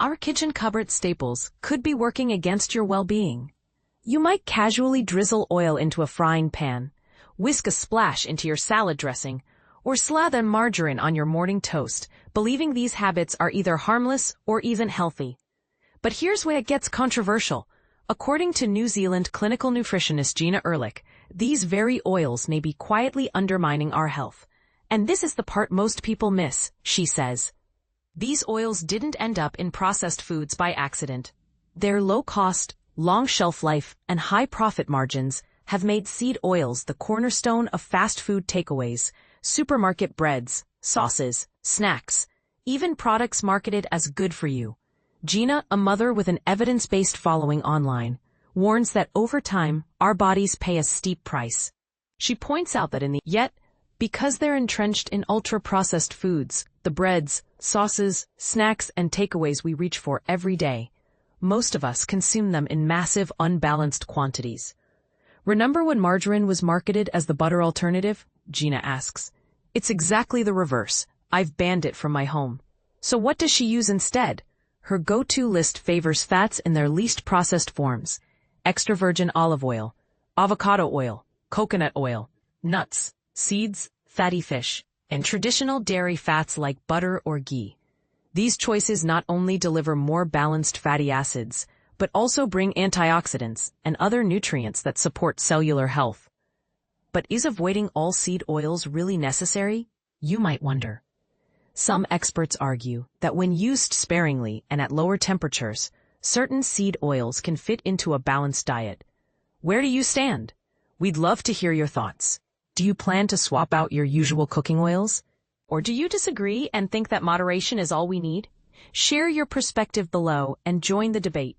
Our kitchen cupboard staples could be working against your well-being. You might casually drizzle oil into a frying pan, whisk a splash into your salad dressing, or slather margarine on your morning toast, believing these habits are either harmless or even healthy. But here's where it gets controversial. According to New Zealand clinical nutritionist Gina Urlich, these very oils may be quietly undermining our health. And this is the part most people miss, she says. These oils didn't end up in processed foods by accident. Their low cost, long shelf life, and high profit margins have made seed oils the cornerstone of fast food takeaways, supermarket breads, sauces, snacks, even products marketed as good for you. Gina, a mother with an evidence-based following online, warns that over time, our bodies pay a steep price. She points out that yet, because they're entrenched in ultra-processed foods, the breads, sauces, snacks, and takeaways we reach for every day, most of us consume them in massive, unbalanced quantities. Remember when margarine was marketed as the butter alternative? Gina asks. It's exactly the reverse. I've banned it from my home. So what does she use instead? Her go-to list favors fats in their least processed forms: extra virgin olive oil, avocado oil, coconut oil, nuts, seeds, fatty fish, and traditional dairy fats like butter or ghee. These choices not only deliver more balanced fatty acids, but also bring antioxidants and other nutrients that support cellular health. But is avoiding all seed oils really necessary? You might wonder. Some experts argue that when used sparingly and at lower temperatures, certain seed oils can fit into a balanced diet. Where do you stand? We'd love to hear your thoughts. Do you plan to swap out your usual cooking oils? Or do you disagree and think that moderation is all we need? Share your perspective below and join the debate.